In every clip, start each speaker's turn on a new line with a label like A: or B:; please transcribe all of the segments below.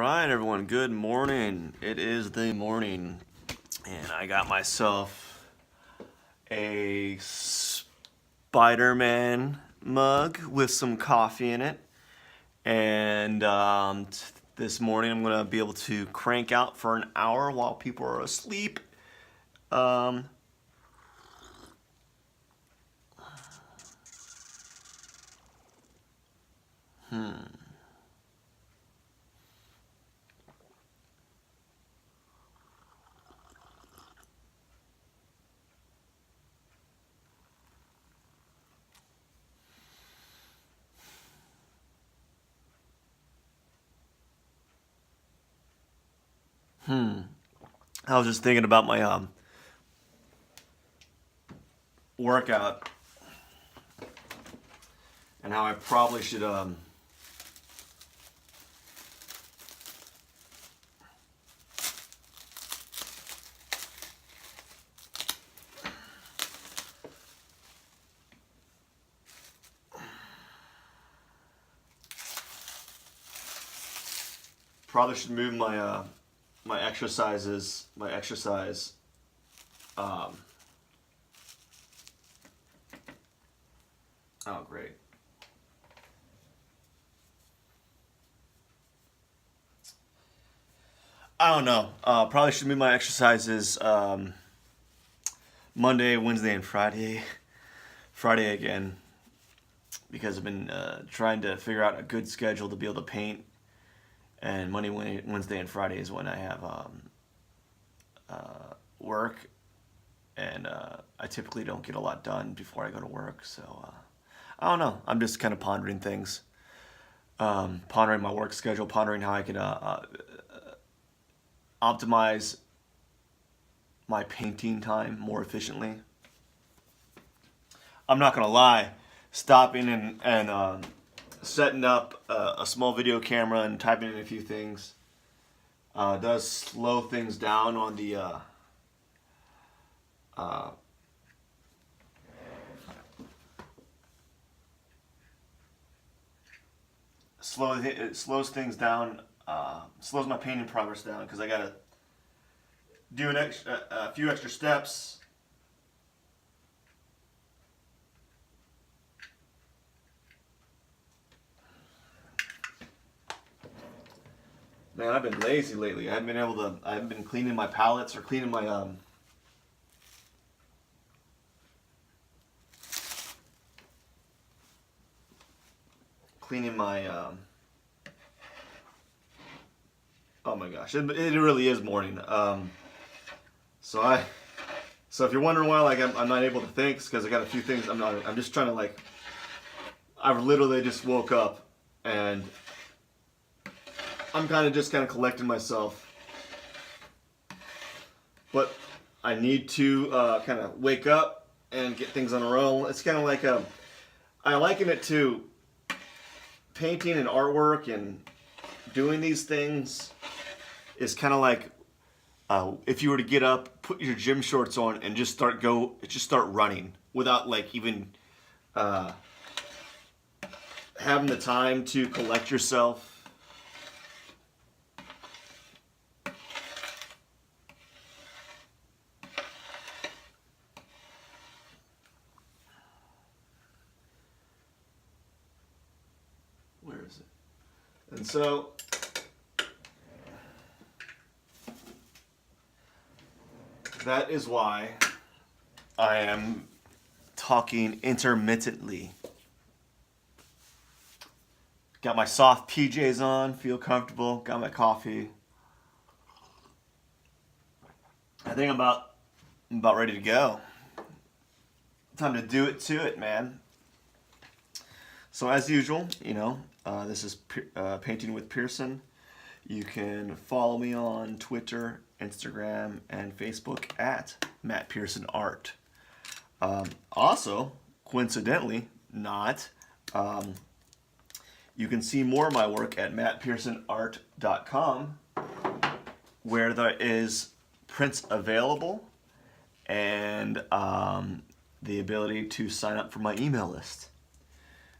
A: right, everyone, good morning. It is the morning, and I got myself a Spider-Man mug with some coffee in it. And this morning I'm going to be able to crank out for an hour while people are asleep. Um, I was just thinking about my workout and how I probably should move my my exercises, my exercise. Um, oh, great. I don't know. Probably should move my exercises Monday, Wednesday, and Friday. Friday again, because I've been trying to figure out a good schedule to be able to paint. And Monday, Wednesday, and Friday is when I have work, and I typically don't get a lot done before I go to work. So I don't know. I'm just kind of pondering things, pondering my work schedule, pondering how I can optimize my painting time more efficiently. I'm not gonna lie, stopping and setting up a small video camera and typing in a few things does slow things down on the uh, it slows things down, slows my painting progress down because I gotta do a few extra steps. Man, I've been lazy lately. I haven't been cleaning my palettes or cleaning my cleaning my oh my gosh, it really is morning. So so if you're wondering why I'm not able to think, it's because I got a few things. I'm just trying to I've literally just woke up and I'm kind of collecting myself, but I need to kind of wake up and get things on a roll. It's kind of like I liken it to painting and artwork, and doing these things is kind of like if you were to get up, put your gym shorts on, and just start running without even having the time to collect yourself. Where is it? And so that is why I am talking intermittently. Got my soft PJs on, feel comfortable, got my coffee. I think I'm about ready to go. Time to do it to it, man. So as usual, this is Painting with Pearson. You can follow me on Twitter, Instagram, and Facebook at Matt Pearson Art. Also, coincidentally, not, you can see more of my work at mattpearsonart.com, where there is prints available and the ability to sign up for my email list,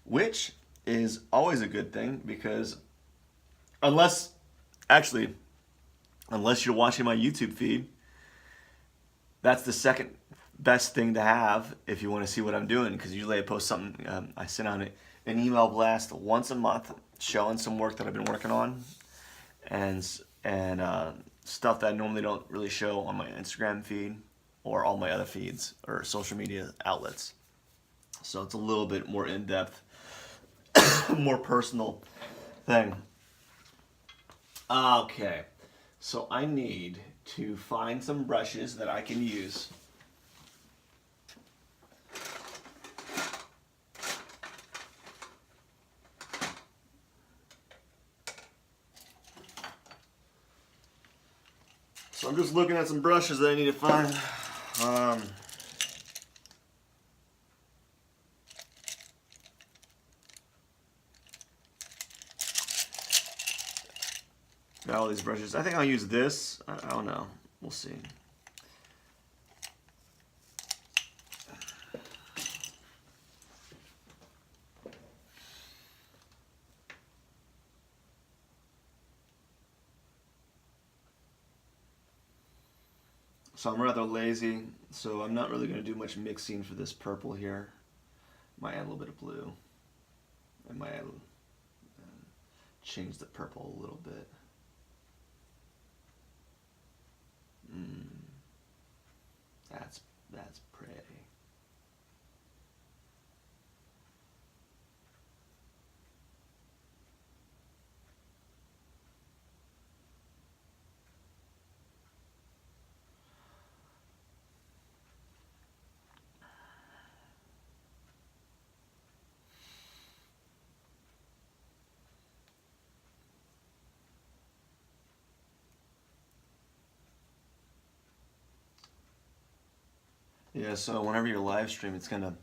A: which is always a good thing because unless Actually, unless you're watching my YouTube feed, that's the second best thing to have if you want to see what I'm doing, because usually I post something, I send out an email blast once a month showing some work that I've been working on, and stuff that I normally don't really show on my Instagram feed or all my other feeds or social media outlets. So it's a little bit more in-depth, more personal thing. Okay, so I need to find some brushes that I can use. So I'm just looking at some brushes that I need to find. Got all these brushes. I think I'll use this. I don't know. We'll see. So I'm rather lazy, so I'm not really going to do much mixing for this purple here. Might add a little bit of blue. I might add, change the purple a little bit. That's pretty. Yeah, so whenever you're live stream, it's kind of,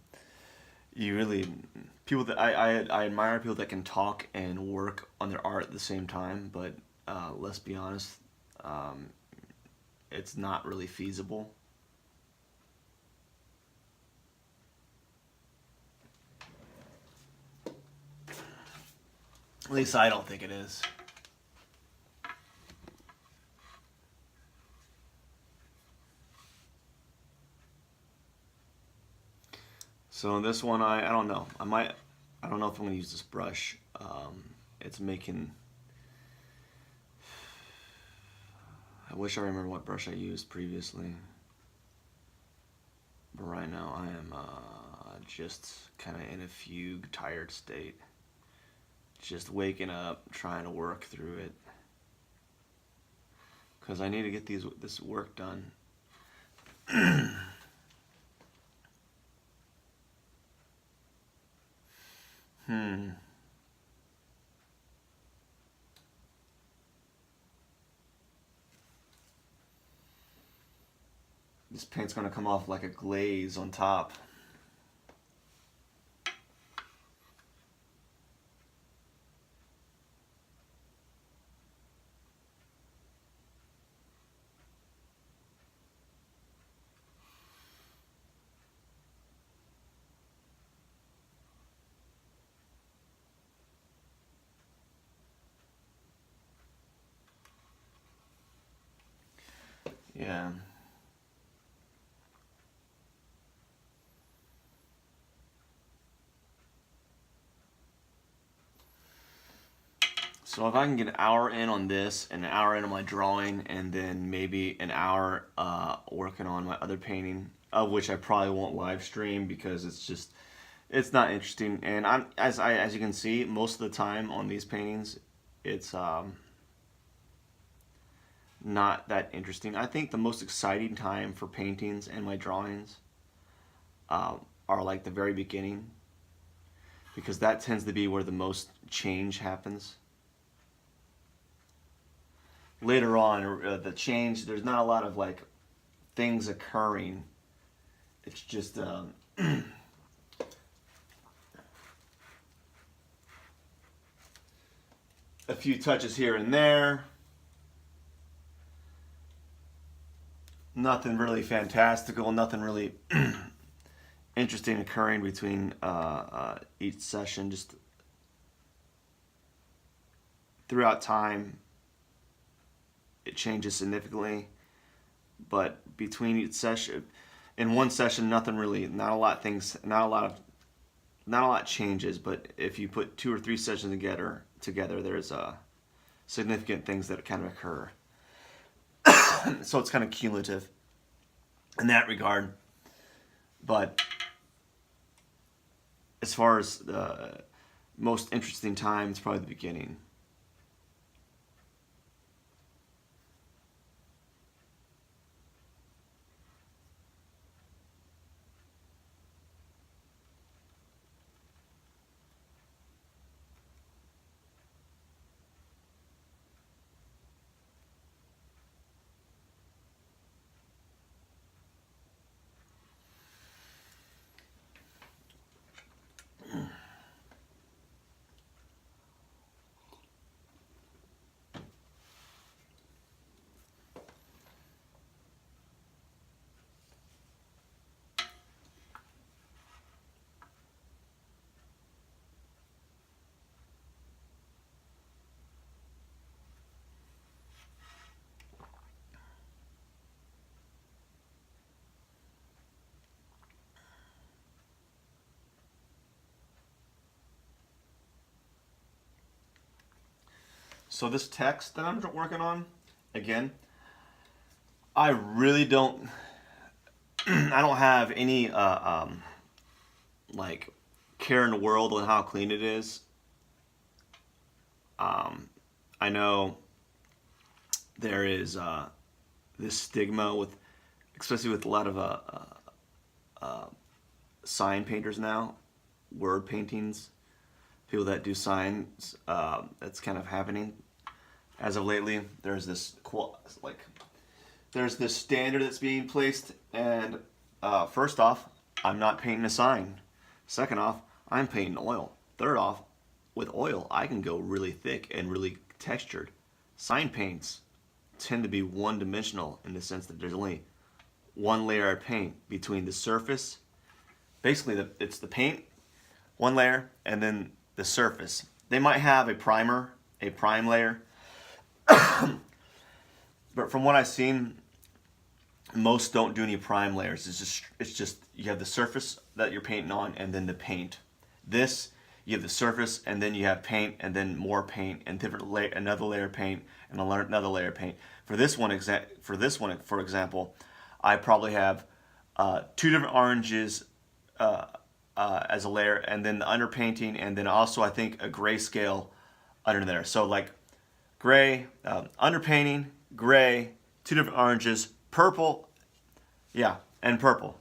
A: you really, people that I admire people that can talk and work on their art at the same time, but let's be honest, it's not really feasible. At least I don't think it is. So this one, I don't know. I don't know if I'm gonna use this brush. It's making. I wish I remember what brush I used previously. But right now I am just kind of in a fugue, tired state. Just waking up, trying to work through it. Because I need to get this work done. This paint's gonna come off like a glaze on top. Yeah. So if I can get an hour in on this, and an hour in on my drawing, and then maybe an hour working on my other painting, of which I probably won't live stream because it's not interesting. And as you can see, most of the time on these paintings, it's not that interesting. I think the most exciting time for paintings and my drawings are like the very beginning, because that tends to be where the most change happens. Later on, the change, there's not a lot of like things occurring. It's just a few touches here and there. Nothing really fantastical, nothing really interesting occurring between each session. Just throughout time, it changes significantly. But between each session, in one session, not a lot changes. But if you put 2 or 3 sessions together, there's significant things that kind of occur. So it's kind of cumulative in that regard. But as far as the most interesting time, it's probably the beginning. So this text that I'm working on, again, I really don't, I don't have any like care in the world on how clean it is. I know there is this stigma with, especially with a lot of sign painters now, word paintings, people that do signs. That's kind of happening as of lately. There's this there's this standard that's being placed, and first off, I'm not painting a sign. Second off, I'm painting oil. Third off, with oil, I can go really thick and really textured. Sign paints tend to be one-dimensional in the sense that there's only one layer of paint between the surface. Basically, it's the paint, one layer, and then the surface. They might have a prime layer, but from what I've seen, most don't do any prime layers. It's just you have the surface that you're painting on, and then the paint. This, you have the surface, and then you have paint, and then more paint, and another layer of paint, and another layer of paint. For this one, for example, I probably have 2 different oranges as a layer, and then the underpainting, and then also I think a grayscale under there. So like gray, underpainting, gray, 2 different oranges, purple, yeah, and purple.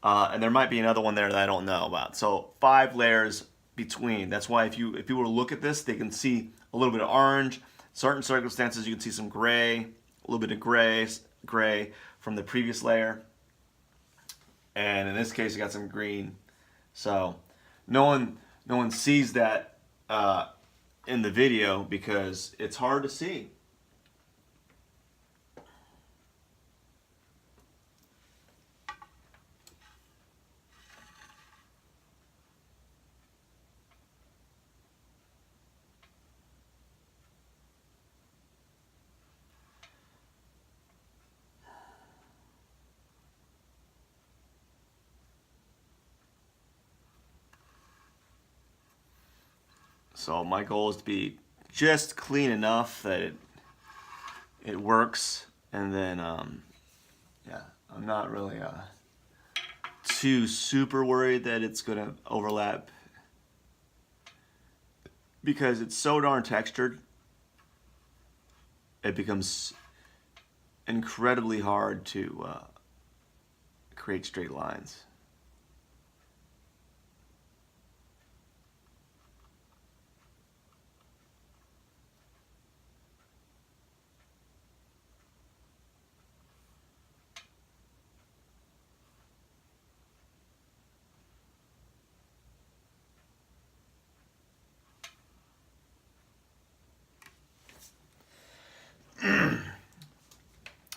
A: And there might be another one there that I don't know about. So 5 layers between. That's why if people were to look at this, they can see a little bit of orange. Certain circumstances, you can see some gray, a little bit of gray from the previous layer. And in this case, you got some green. So no one sees that in the video because it's hard to see. So my goal is to be just clean enough that it works, and then yeah, I'm not really too super worried that it's gonna overlap because it's so darn textured. It becomes incredibly hard to create straight lines.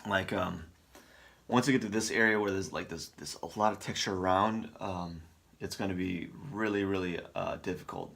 A: Like once you get to this area where there's like this a lot of texture around, it's going to be really difficult.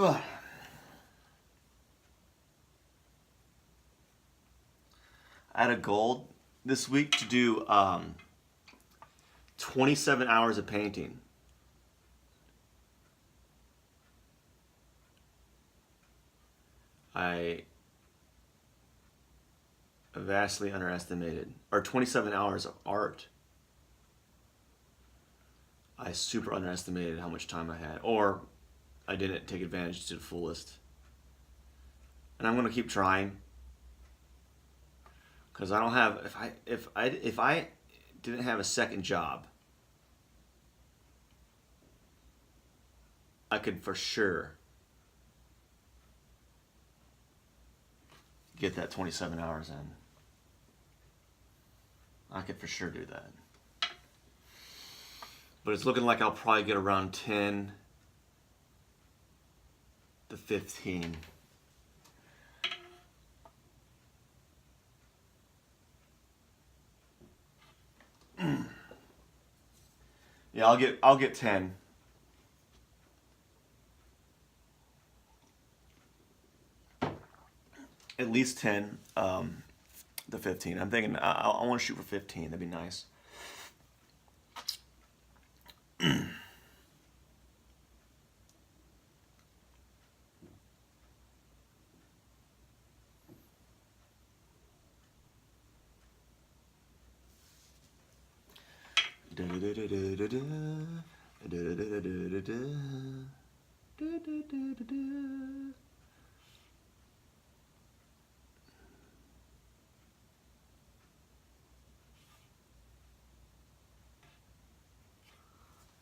A: I had a goal this week to do 27 hours of painting. I vastly underestimated, or 27 hours of art. I super underestimated how much time I had, or I didn't take advantage to the fullest. And I'm gonna keep trying, because I don't have. If I didn't have a second job, I could for sure get that 27 hours in. I could for sure do that. But it's looking like I'll probably get around 10 to 15. Yeah, I'll get 10. At least 10 to 15. I'm thinking I want to shoot for 15. That'd be nice.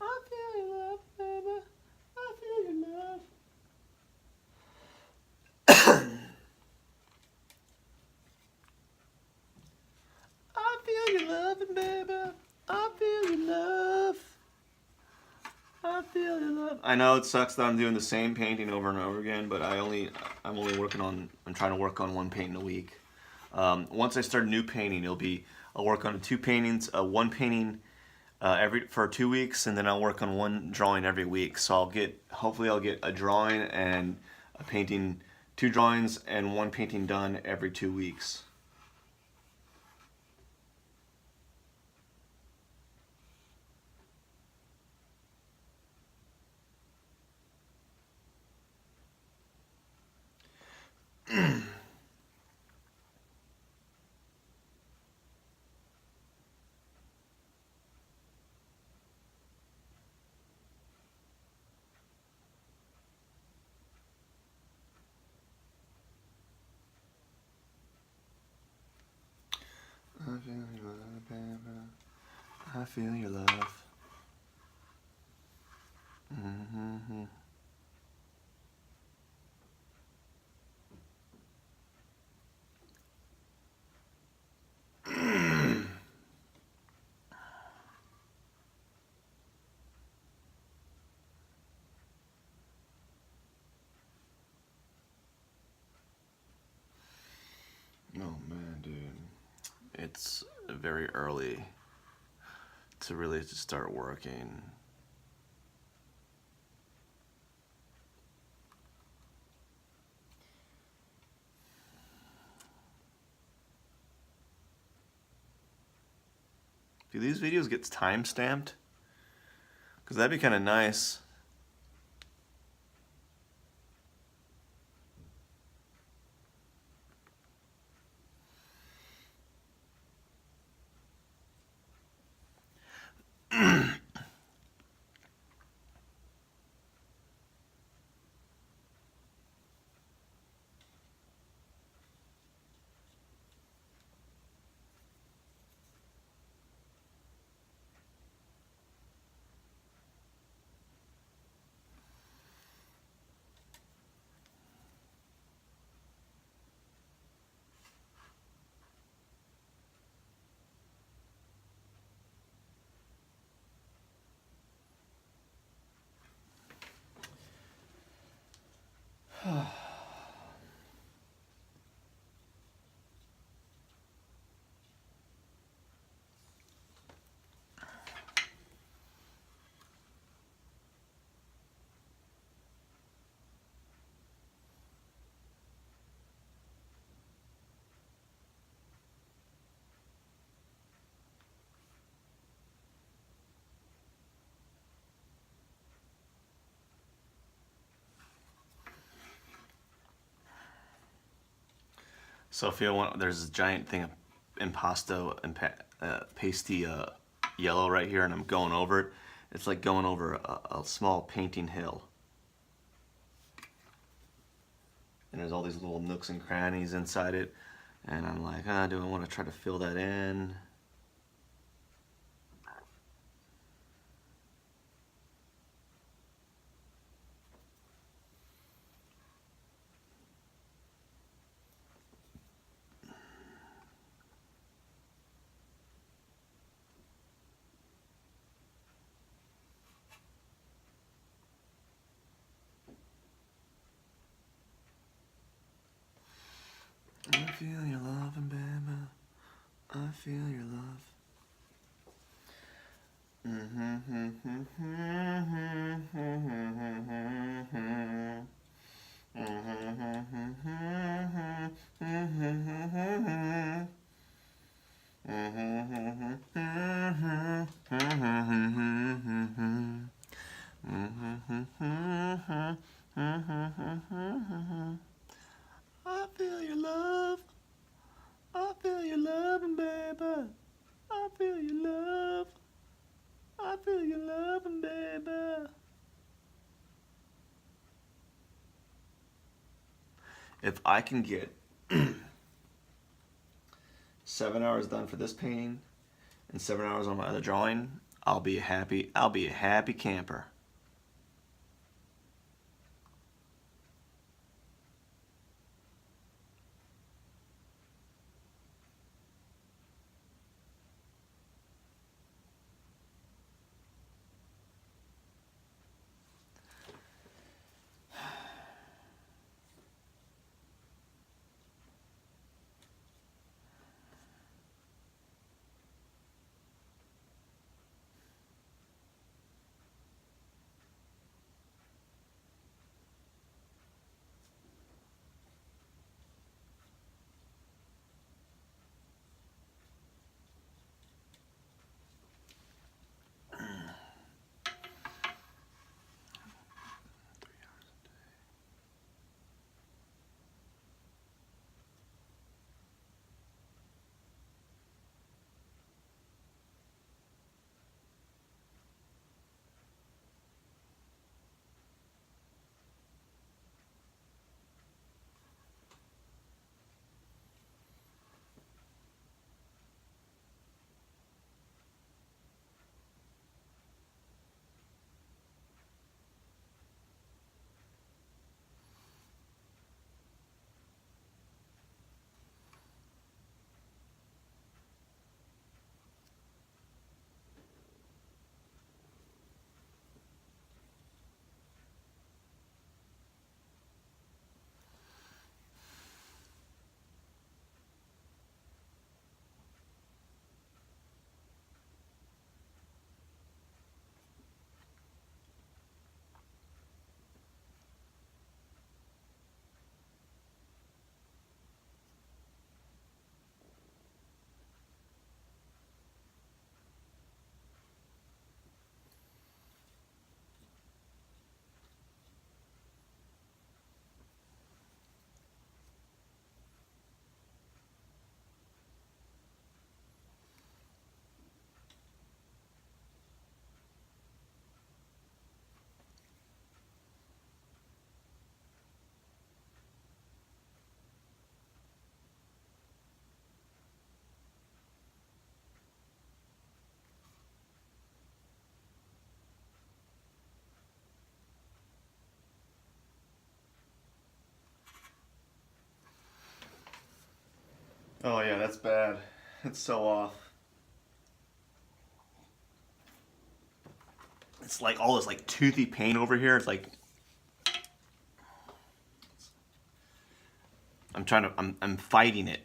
A: I feel your love, baby. I feel your love. I feel your loving, baby. I feel your love. I feel your love. I know it sucks that I'm doing the same painting over and over again, but I'm trying to work on one painting a week. Once I start a new painting, I'll work on two paintings, one painting for 2 weeks, and then I'll work on one drawing every week. So hopefully I'll get a drawing and a painting, two drawings and one painting done every 2 weeks. I feel your love, baby. I feel your love. Mm-hmm. Oh man, dude. It's very early to really just start working. Do these videos get time stamped? Because that'd be kind of nice. So if you want, there's this giant thing of impasto and pasty yellow right here, and I'm going over it. It's like going over a small painting hill. And there's all these little nooks and crannies inside it. And I'm like, do I want to try to fill that in? I feel your love, and baby, I feel your love. I feel your love. I feel your loving, baby. I feel your love. I feel your loving, baby. If I can get 7 hours done for this painting and 7 hours on my other drawing, I'll be a happy camper. Oh yeah, that's bad. It's so off. It's like all this like toothy pain over here. It's like I'm fighting it.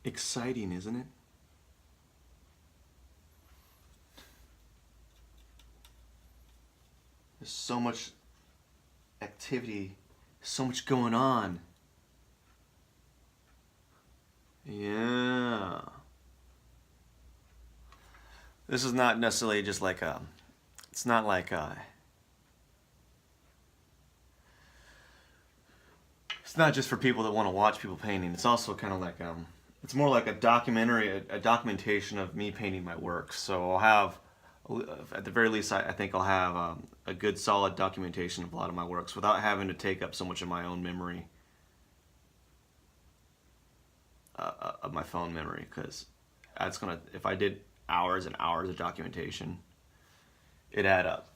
A: Exciting, isn't it? There's so much activity, so much going on. Yeah. This is not necessarily just like a, it's not like a, it's not just for people that want to watch people painting. It's also kind of like, it's more like a documentary, a documentation of me painting my work. So I'll have, at the very least, I think I'll have a good solid documentation of a lot of my works without having to take up so much of my own memory, of my phone memory, because that's gonna, if I did hours and hours of documentation, it'd add up.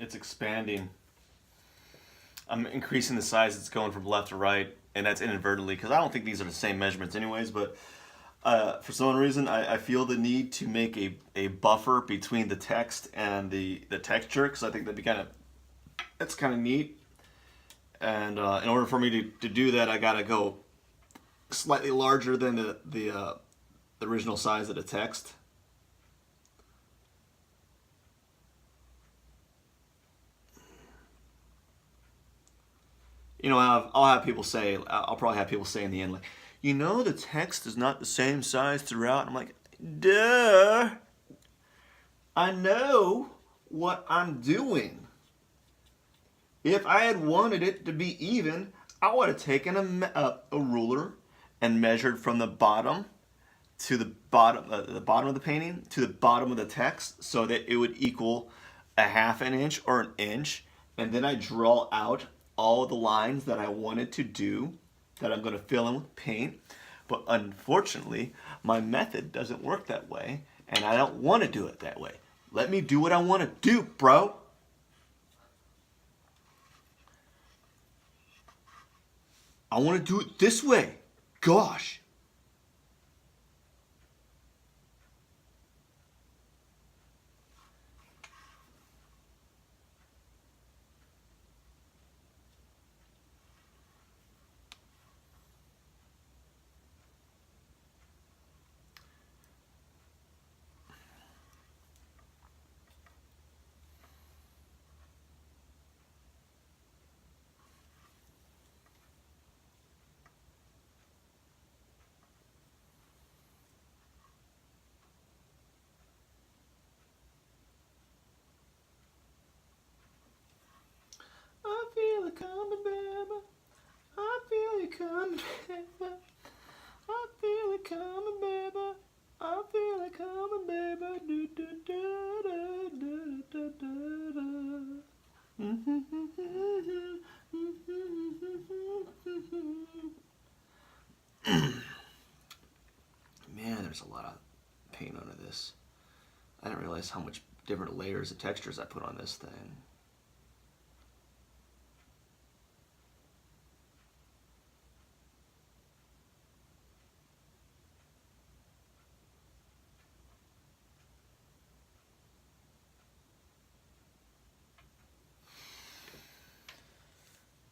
A: it's expanding. I'm increasing the size. It's going from left to right, and that's inadvertently because I don't think these are the same measurements anyways. But for some reason, I feel the need to make a buffer between the text and the texture because I think that's kind of neat. And in order for me to do that, I gotta go slightly larger than the original size of the text. You know, I'll have people say, I'll probably have people say in the end, like, you know, the text is not the same size throughout. I'm like, duh. I know what I'm doing. If I had wanted it to be even, I would have taken a ruler and measured from the bottom to the bottom of the painting to the bottom of the text so that it would equal a half an inch or an inch, and then I draw out all the lines that I wanted to do that I'm going to fill in with paint. But unfortunately, my method doesn't work that way, and I don't want to do it that way. Let me do what I want to do, bro. I want to do it this way. Gosh. I feel it coming, baby. I feel it coming, baby. I feel it coming, baby. I feel it coming, baby. Do, do, do, do, do, do, do, do. Man, there's a lot of paint under this. I didn't realize how much different layers of textures I put on this thing.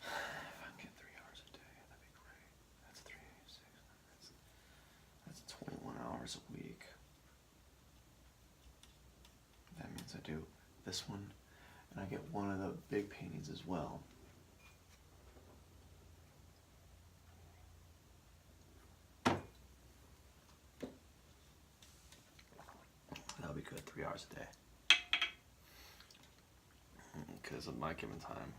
A: If I can get 3 hours a day, that'd be great. That's 386. That's 21 hours a week. That means I do this one, and I get one of the big paintings as well. That'll be good, 3 hours a day. Because of my given time.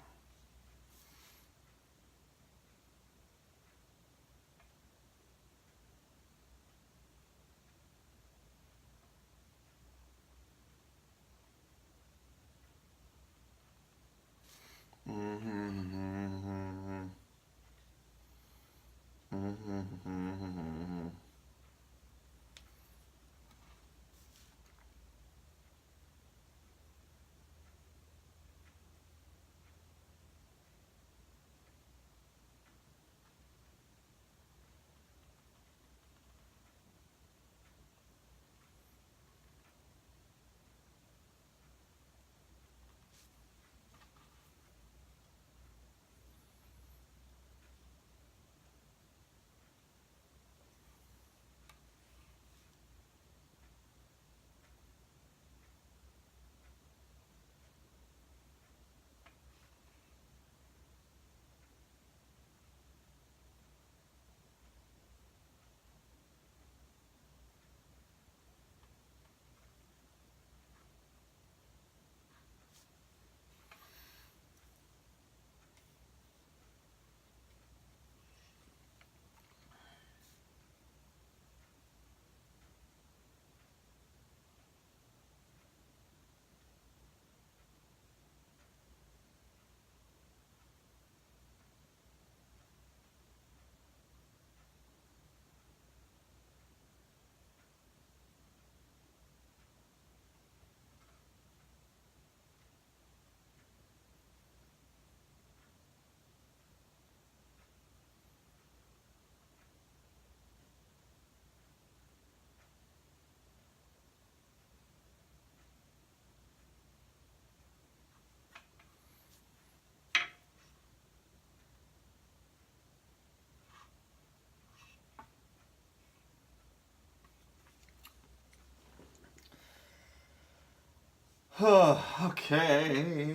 A: Okay.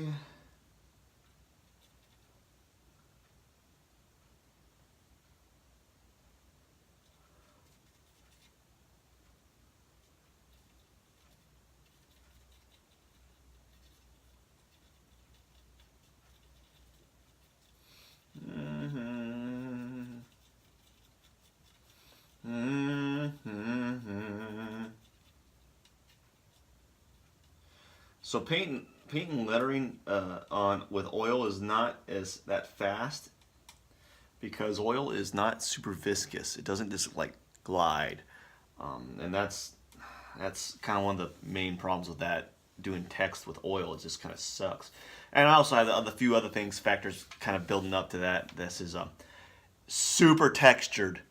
A: Mm-hmm. Mm-hmm. So painting lettering on with oil is not as that fast because oil is not super viscous. It doesn't just like glide, and that's kind of one of the main problems with that doing text with oil. It just kind of sucks. And I also have the few other things factors kind of building up to that. This is super textured,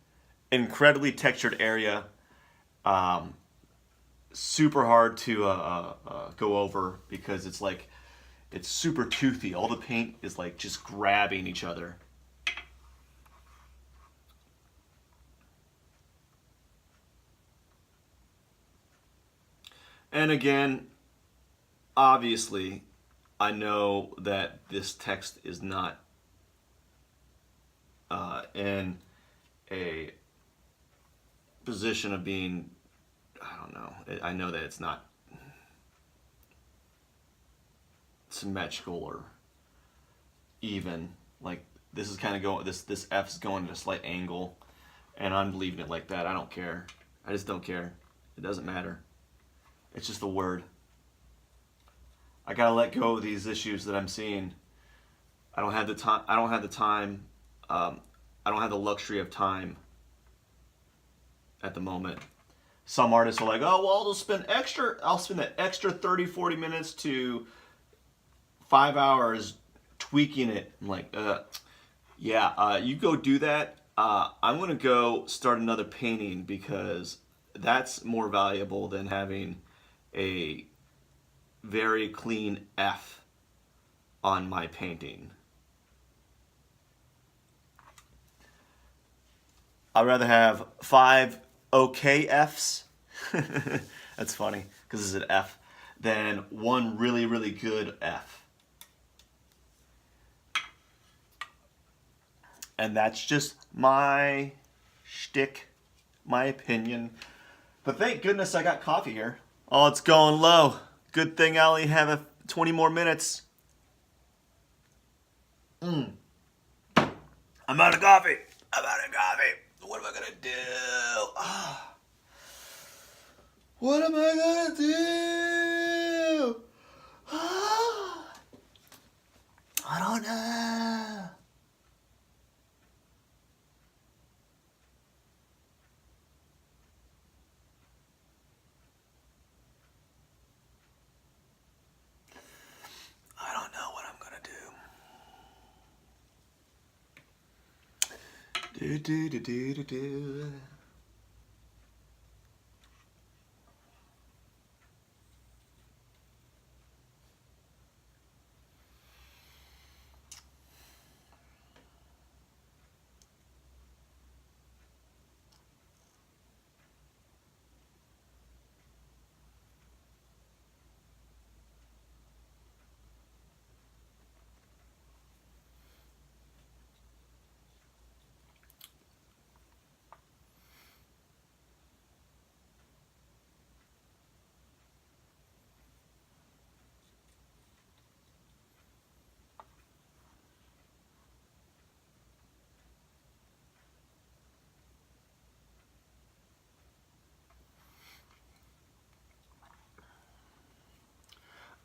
A: incredibly textured area. Um, Super hard to go over because it's like it's super toothy. All the paint is like just grabbing each other. And again, obviously, I know that this text is not in a position of being, I don't know. I know that it's not symmetrical or even. Like this is kind of going. This F is going at a slight angle, and I'm leaving it like that. I don't care. I just don't care. It doesn't matter. It's just a word. I gotta let go of these issues that I'm seeing. I don't have the time. I don't have the time. Um, I don't have the luxury of time at the moment. Some artists are like, oh, well, I'll spend that extra 30, 40 minutes to 5 hours tweaking it. I'm like, yeah, you go do that. I'm going to go start another painting because that's more valuable than having a very clean F on my painting. I'd rather have 5 okay Fs. That's funny because it's an F than one really, really good F. And that's just my shtick, my opinion. But thank goodness I got coffee here. Oh, it's going low. Good thing I only have 20 more minutes. I'm out of coffee. I'm out of coffee. What am I gonna do? What am I gonna do? I don't know. I don't know what I'm gonna do. Do do do do do do.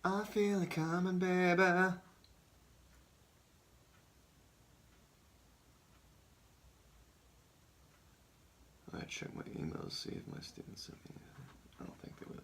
A: I feel it coming, baby. I check my emails, see if my students sent me anything. I don't think they would.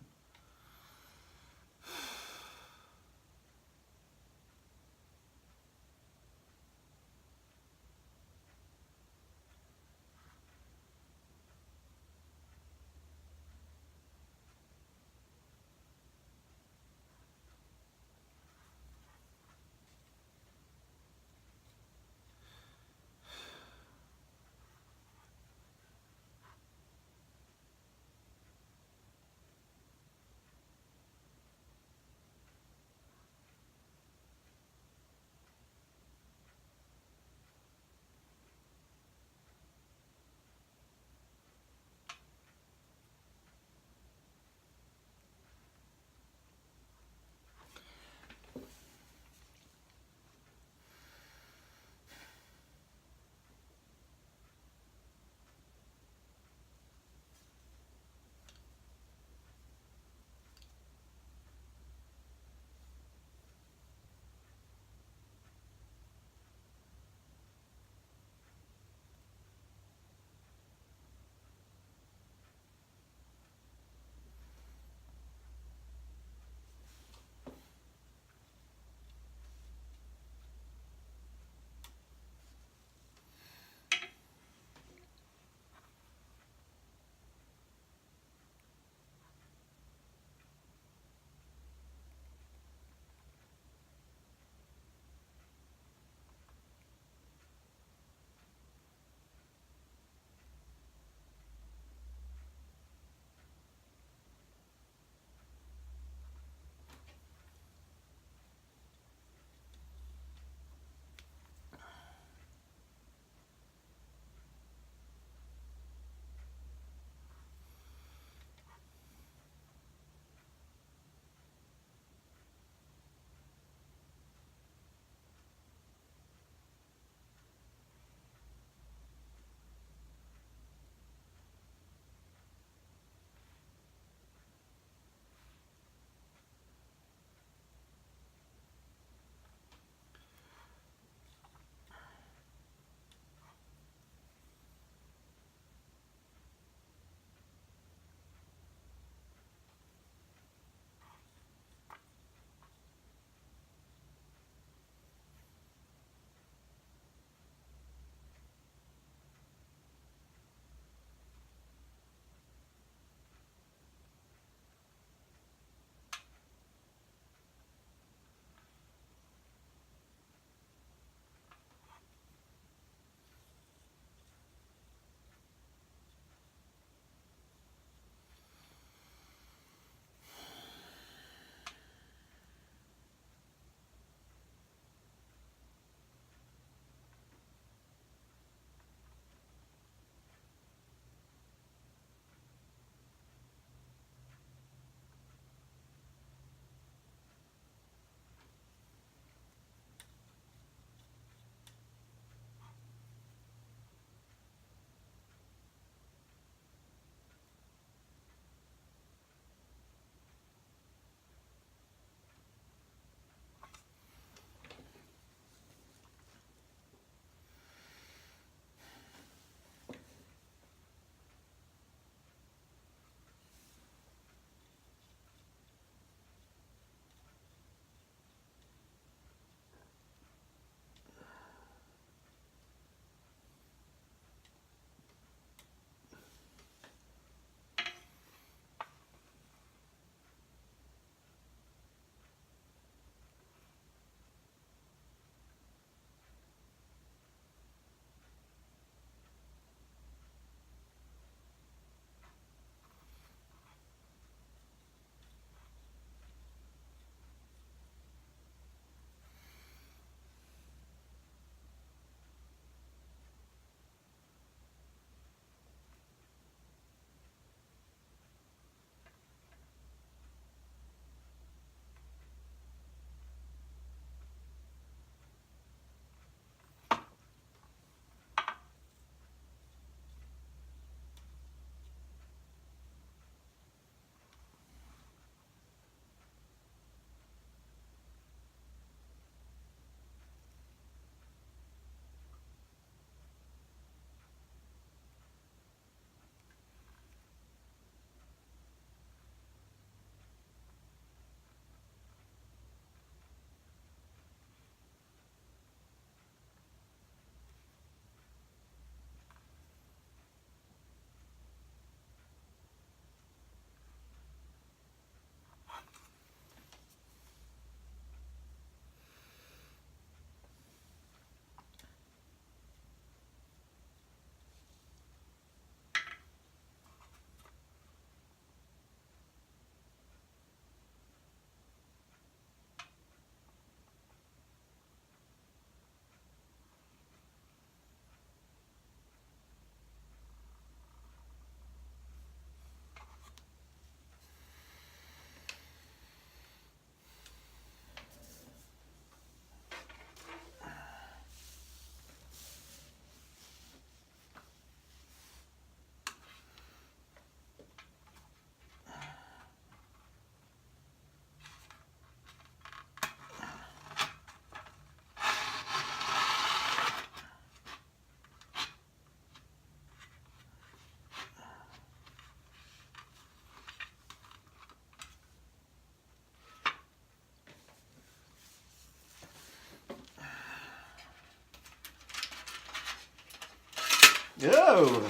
A: go.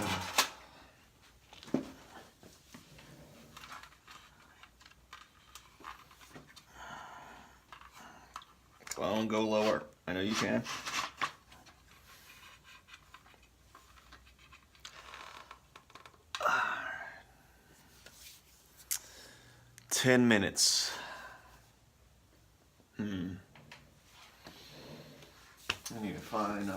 A: Come on, go lower. I know you can. 10 minutes. I need to find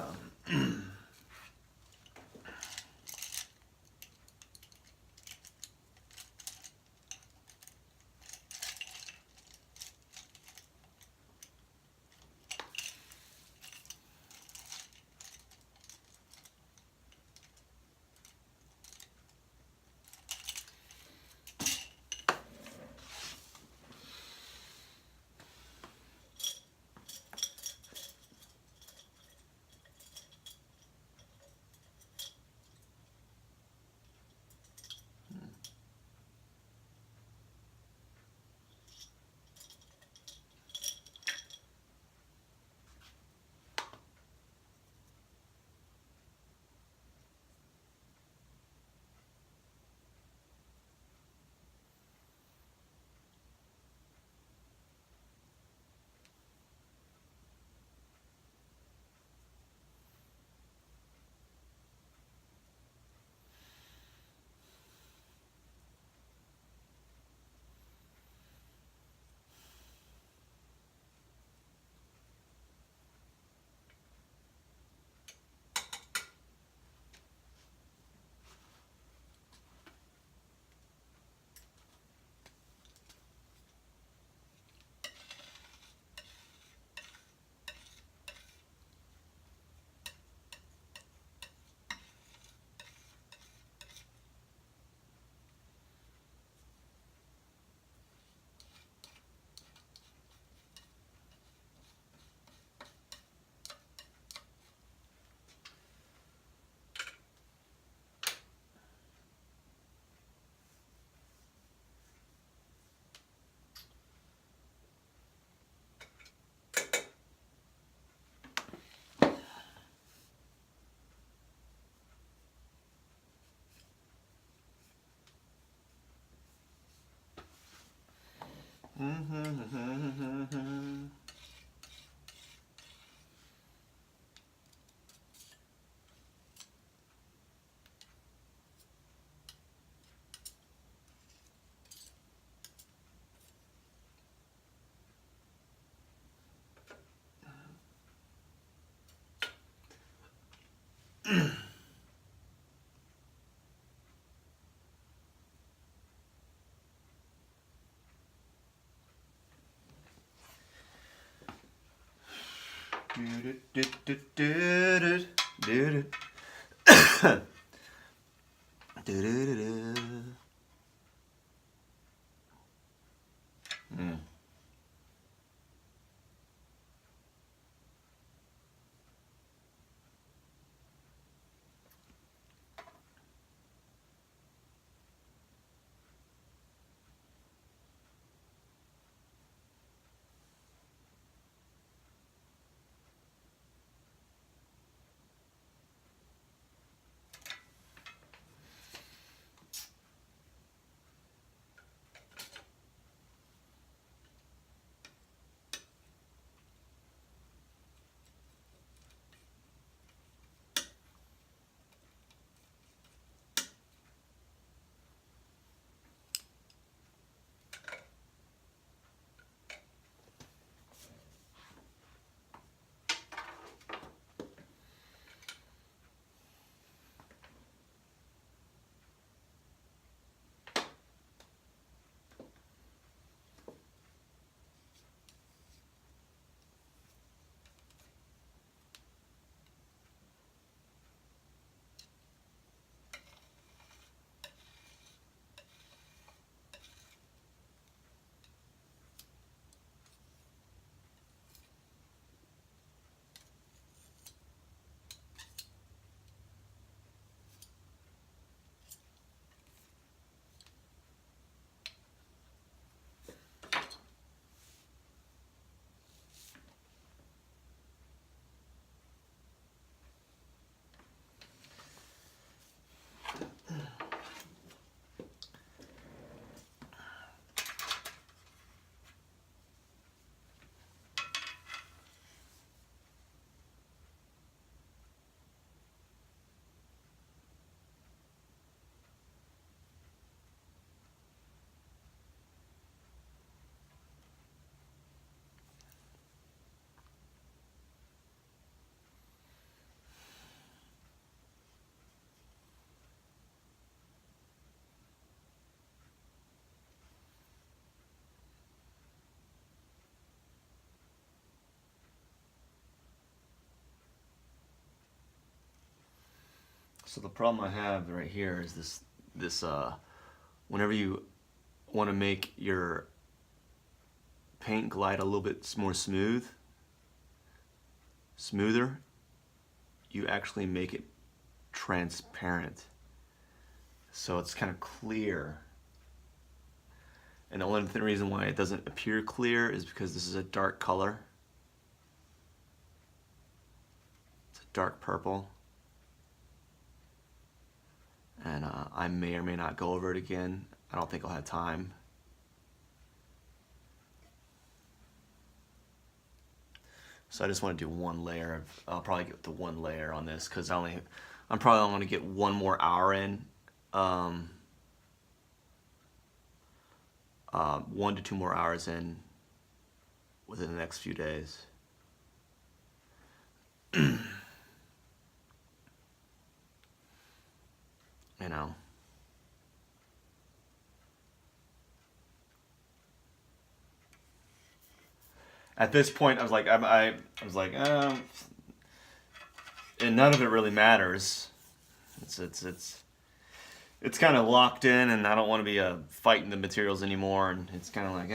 A: So the problem I have right here is whenever you want to make your paint glide a little bit more smoother, you actually make it transparent. So it's kind of clear. And the only reason why it doesn't appear clear is because this is a dark color. It's a dark purple. And I may or may not go over it again. I don't think I'll have time. So I just want to do one layer. I'll probably get to one layer on this because I'm probably only going to get one more hour in. 1 to 2 more hours in within the next few days. You know. At this point, I was like, and none of it really matters. It's kind of locked in, and I don't want to be fighting the materials anymore. And it's kind of like,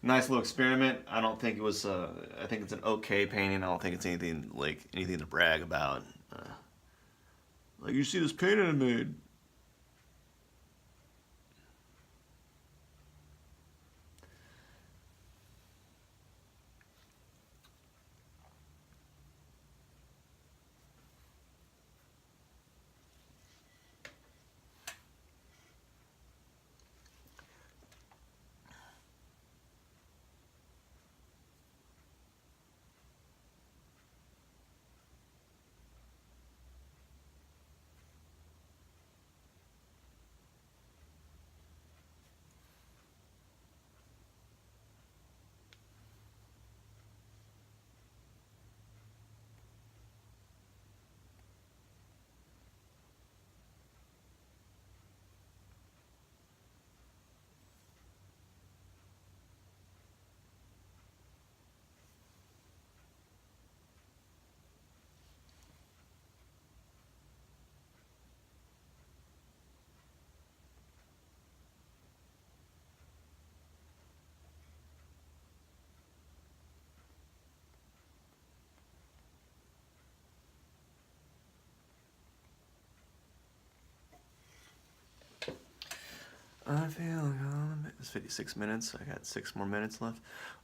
A: nice little experiment. I don't think it was. I think it's an okay painting. I don't think it's anything to brag about. Like, you see this painting I made. I feel it's 56 minutes. I got 6 more minutes left.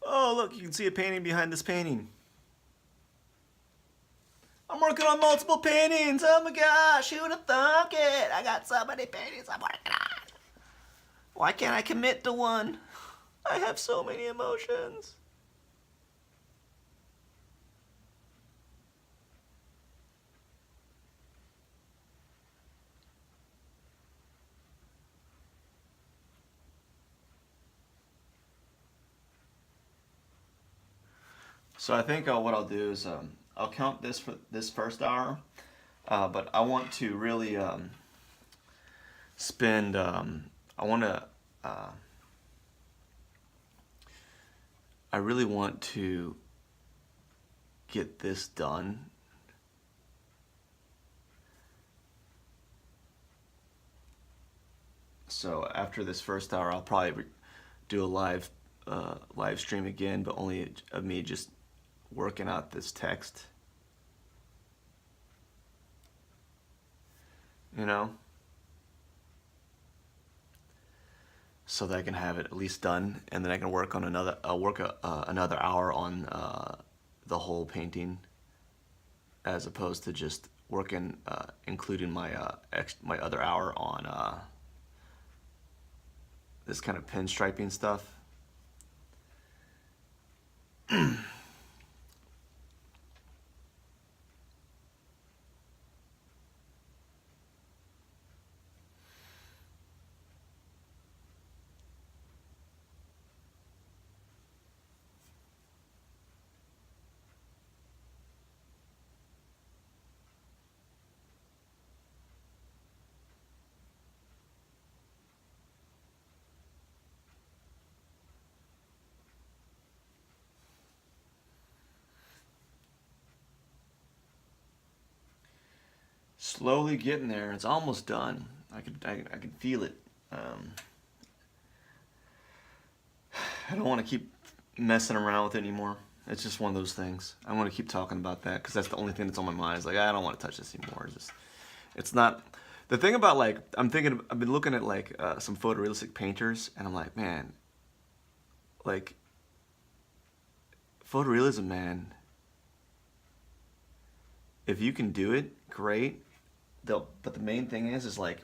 A: Oh, look, you can see a painting behind this painting. I'm working on multiple paintings. Oh my gosh, who would have thunk it? I got so many paintings I'm working on. Why can't I commit to one? I have so many emotions. So I think what I'll do is I'll count this for this first hour, but I want to really spend. I really want to get this done. So after this first hour, I'll probably do a live stream again, but only of me just working out this text. You know? So that I can have it at least done, and then I can work on another hour on the whole painting, as opposed to just working, including my my other hour on this kind of pinstriping stuff. Slowly getting there. It's almost done. I could feel it. I don't want to keep messing around with it anymore. It's just one of those things. I want to keep talking about that because that's the only thing that's on my mind. It's like, I don't want to touch this anymore. It's not. The thing about, like, I've been looking at, like, some photorealistic painters, and I'm like, man, like, photorealism, man, if you can do it, great. But the main thing is like,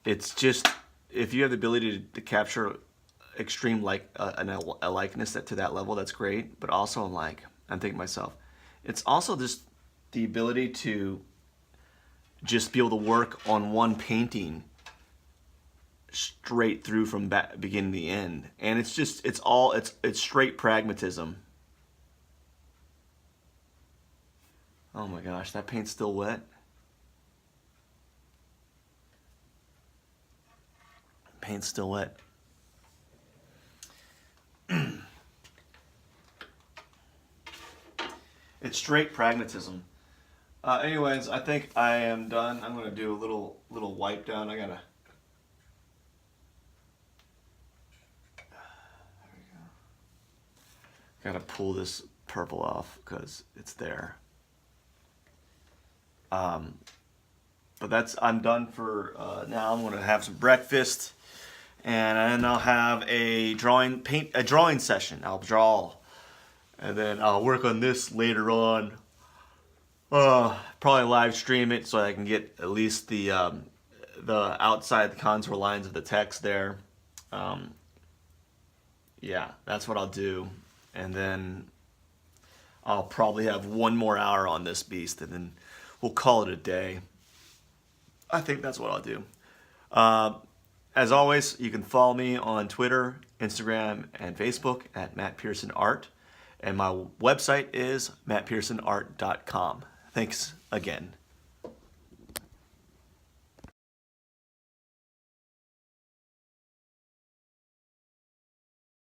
A: it's just, if you have the ability to capture extreme, like, a likeness to that level, that's great. But also, I'm thinking to myself, it's also just the ability to just be able to work on one painting straight through from beginning to end, and it's straight pragmatism. Oh my gosh, that paint's still wet. Paint's still wet. It's straight pragmatism. Anyways, I think I am done. I'm gonna do a little wipe down. There we go. Gotta pull this purple off because it's there. But I'm done for now. I'm gonna have some breakfast, and then I'll have a drawing session. I'll draw, and then I'll work on this later on. Probably live stream it so I can get at least the outside the contour lines of the text there. Yeah, that's what I'll do, and then I'll probably have one more hour on this beast, and then we'll call it a day. I think that's what I'll do. As always, you can follow me on Twitter, Instagram, and Facebook at Matt Pearson Art, and my website is mattpearsonart.com. Thanks again.